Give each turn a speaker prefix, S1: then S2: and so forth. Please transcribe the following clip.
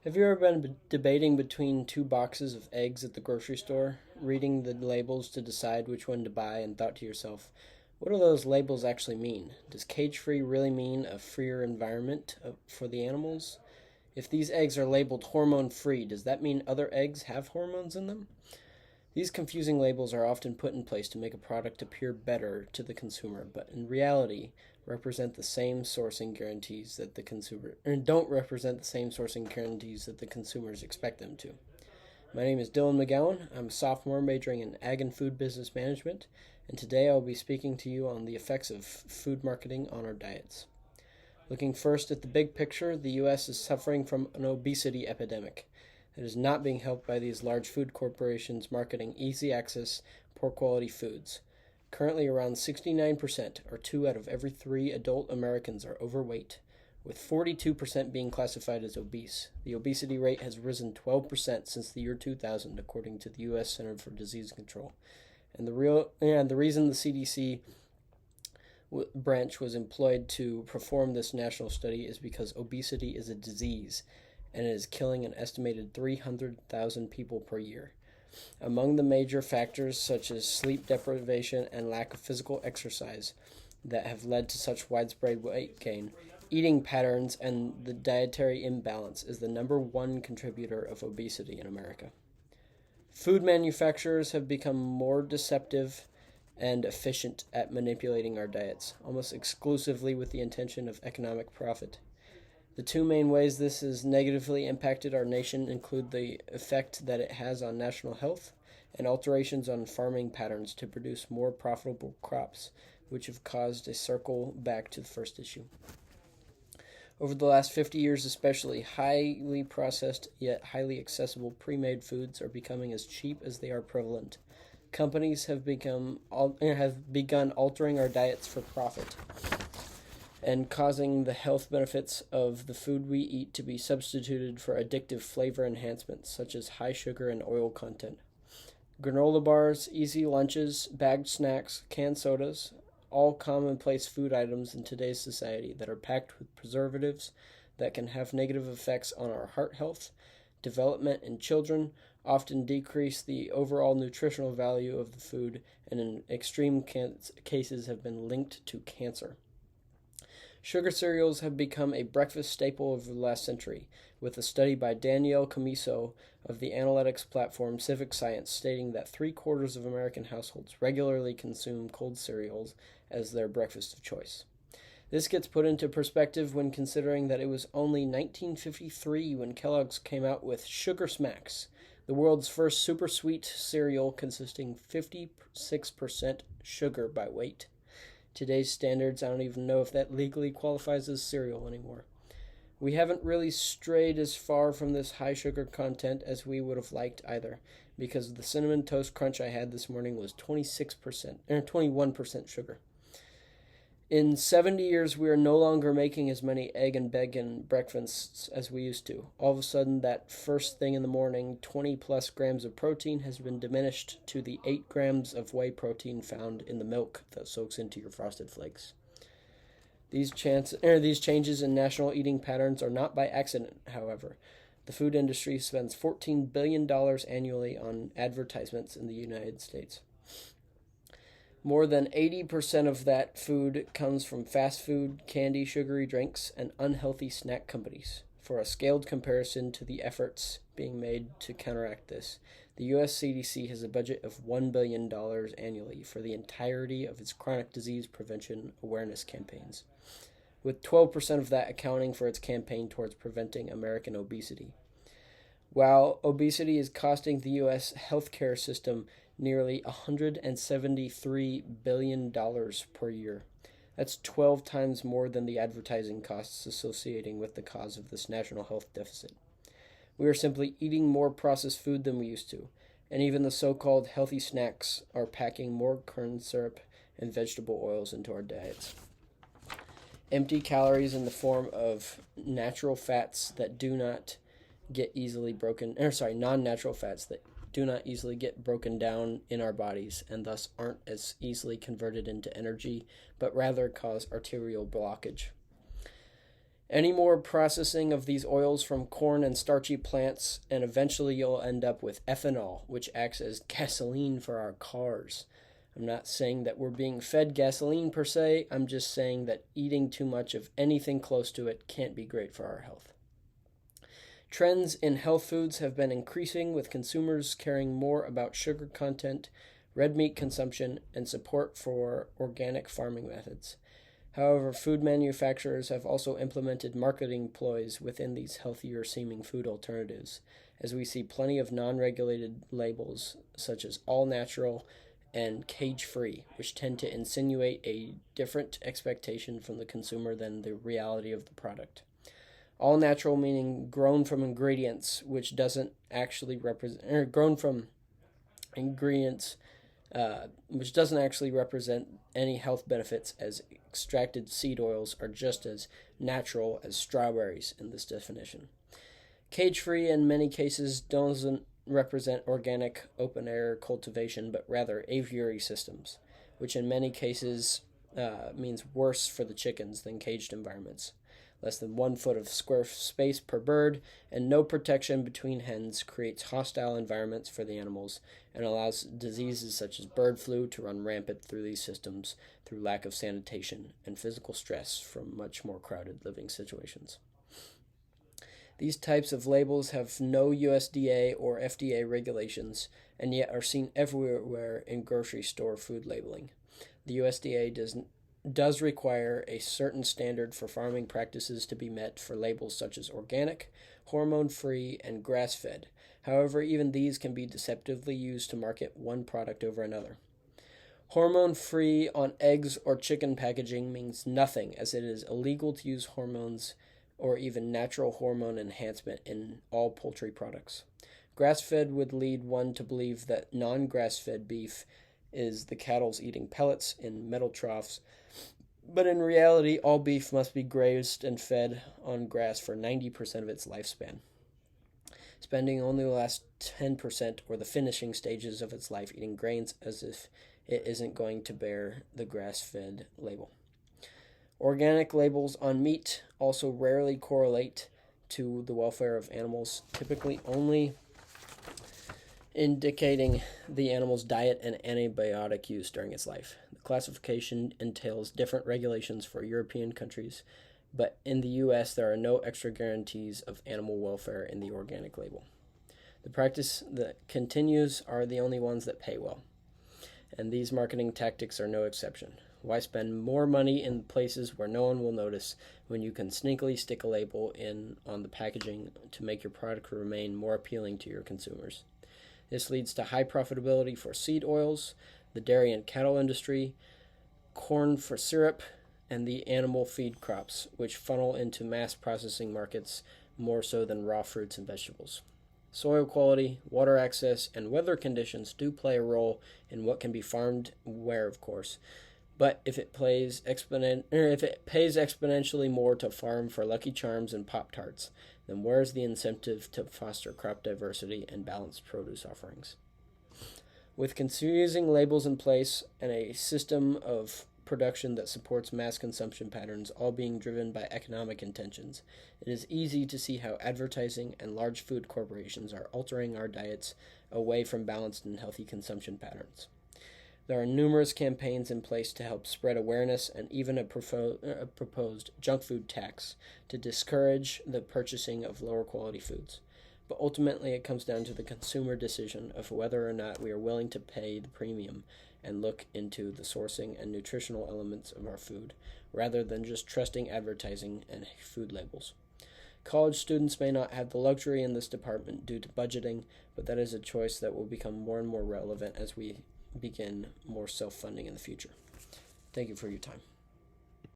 S1: Have you ever been debating between two boxes of eggs at the grocery store, reading the labels to decide which one to buy, and thought to yourself, what do those labels actually mean? Does cage free really mean a freer environment for the animals? If these eggs are labeled hormone free, does that mean other eggs have hormones in them? These confusing labels are often put in place to make a product appear better to the consumer, but in reality represent the same sourcing guarantees that the consumer and don't represent the same sourcing guarantees that the consumers expect them to. My name is Dylan McGowan. I'm a sophomore majoring in Ag and Food Business Management, and today I'll be speaking to you on the effects of food marketing on our diets. Looking first at the big picture, the U.S. is suffering from an obesity epidemic that is not being helped by these large food corporations marketing easy access, poor quality foods. Currently, around 69%, or 2 out of every 3 adult Americans, are overweight, with 42% being classified as obese. The obesity rate has risen 12% since the year 2000, according to the U.S. Center for Disease Control. And the reason the CDC branch was employed to perform this national study is because obesity is a disease, and it is killing an estimated 300,000 people per year. Among the major factors, such as sleep deprivation and lack of physical exercise, that have led to such widespread weight gain, eating patterns and the dietary imbalance is the number one contributor of obesity in America. Food manufacturers have become more deceptive and efficient at manipulating our diets, almost exclusively with the intention of economic profit. The two main ways this has negatively impacted our nation include the effect that it has on national health and alterations on farming patterns to produce more profitable crops, which have caused a circle back to the first issue. Over the last 50 years especially, highly processed yet highly accessible pre-made foods are becoming as cheap as they are prevalent. Companies have begun altering our diets for profit and causing the health benefits of the food we eat to be substituted for addictive flavor enhancements such as high sugar and oil content. Granola bars, easy lunches, bagged snacks, canned sodas, all commonplace food items in today's society that are packed with preservatives that can have negative effects on our heart health, development in children, often decrease the overall nutritional value of the food, and in extreme cases have been linked to cancer. Sugar cereals have become a breakfast staple over the last century, with a study by Danielle Comiso of the analytics platform Civic Science stating that 3/4 of American households regularly consume cold cereals as their breakfast of choice. This gets put into perspective when considering that it was only 1953 when Kellogg's came out with Sugar Smacks, the world's first super sweet cereal consisting 56% sugar by weight. Today's standards, I don't even know if that legally qualifies as cereal anymore. We haven't really strayed as far from this high sugar content as we would have liked either, because the Cinnamon Toast Crunch I had this morning was 21% sugar. In 70 years, we are no longer making as many egg and bacon breakfasts as we used to. All of a sudden, that first thing in the morning, 20 plus grams of protein has been diminished to the 8 grams of whey protein found in the milk that soaks into your Frosted Flakes. These changes in national eating patterns are not by accident, however. The food industry spends $14 billion annually on advertisements in the United States. More than 80% of that food comes from fast food, candy, sugary drinks, and unhealthy snack companies. For a scaled comparison to the efforts being made to counteract this, the U.S. CDC has a budget of $1 billion annually for the entirety of its chronic disease prevention awareness campaigns, with 12% of that accounting for its campaign towards preventing American obesity. While obesity is costing the U.S. healthcare system nearly $173 billion per year. That's 12 times more than the advertising costs associating with the cause of this national health deficit. We are simply eating more processed food than we used to, and even the so-called healthy snacks are packing more corn syrup and vegetable oils into our diets. Empty calories in the form of natural fats that do not get easily non-natural fats that do not easily get broken down in our bodies and thus aren't as easily converted into energy, but rather cause arterial blockage. Any more processing of these oils from corn and starchy plants, and eventually you'll end up with ethanol, which acts as gasoline for our cars. I'm not saying that we're being fed gasoline per se, I'm just saying that eating too much of anything close to it can't be great for our health. Trends in health foods have been increasing, with consumers caring more about sugar content, red meat consumption, and support for organic farming methods. However, food manufacturers have also implemented marketing ploys within these healthier seeming food alternatives, as we see plenty of non regulated labels such as all natural and cage free, which tend to insinuate a different expectation from the consumer than the reality of the product. All natural meaning grown from ingredients which doesn't actually represent, or grown from ingredients which doesn't actually represent any health benefits, as extracted seed oils are just as natural as strawberries in this definition. Cage-free in many cases doesn't represent organic open-air cultivation, but rather aviary systems, which in many cases means worse for the chickens than caged environments. Less than 1 foot of square space per bird, and no protection between hens creates hostile environments for the animals and allows diseases such as bird flu to run rampant through these systems through lack of sanitation and physical stress from much more crowded living situations. These types of labels have no USDA or FDA regulations and yet are seen everywhere in grocery store food labeling. The USDA does require a certain standard for farming practices to be met for labels such as organic, hormone-free, and grass-fed. However, even these can be deceptively used to market one product over another. Hormone-free on eggs or chicken packaging means nothing, as it is illegal to use hormones or even natural hormone enhancement in all poultry products. Grass-fed would lead one to believe that non-grass-fed beef is the cattle's eating pellets in metal troughs, but in reality, all beef must be grazed and fed on grass for 90% of its lifespan, spending only the last 10% or the finishing stages of its life eating grains as if it isn't going to bear the grass-fed label. Organic labels on meat also rarely correlate to the welfare of animals, typically only indicating the animal's diet and antibiotic use during its life. The classification entails different regulations for European countries, but in the U.S. there are no extra guarantees of animal welfare in the organic label. The practice that continues are the only ones that pay well, and these marketing tactics are no exception. Why spend more money in places where no one will notice when you can sneakily stick a label in on the packaging to make your product remain more appealing to your consumers? This leads to high profitability for seed oils, the dairy and cattle industry, corn for syrup, and the animal feed crops, which funnel into mass processing markets more so than raw fruits and vegetables. Soil quality, water access, and weather conditions do play a role in what can be farmed where, of course. But if it pays exponentially more to farm for Lucky Charms and Pop-Tarts, then where's the incentive to foster crop diversity and balanced produce offerings? With confusing labels in place and a system of production that supports mass consumption patterns all being driven by economic intentions, it is easy to see how advertising and large food corporations are altering our diets away from balanced and healthy consumption patterns. There are numerous campaigns in place to help spread awareness and even a proposed junk food tax to discourage the purchasing of lower quality foods. But ultimately it comes down to the consumer decision of whether or not we are willing to pay the premium and look into the sourcing and nutritional elements of our food, rather than just trusting advertising and food labels. College students may not have the luxury in this department due to budgeting, but that is a choice that will become more and more relevant as we begin more self-funding in the future. Thank you for your time.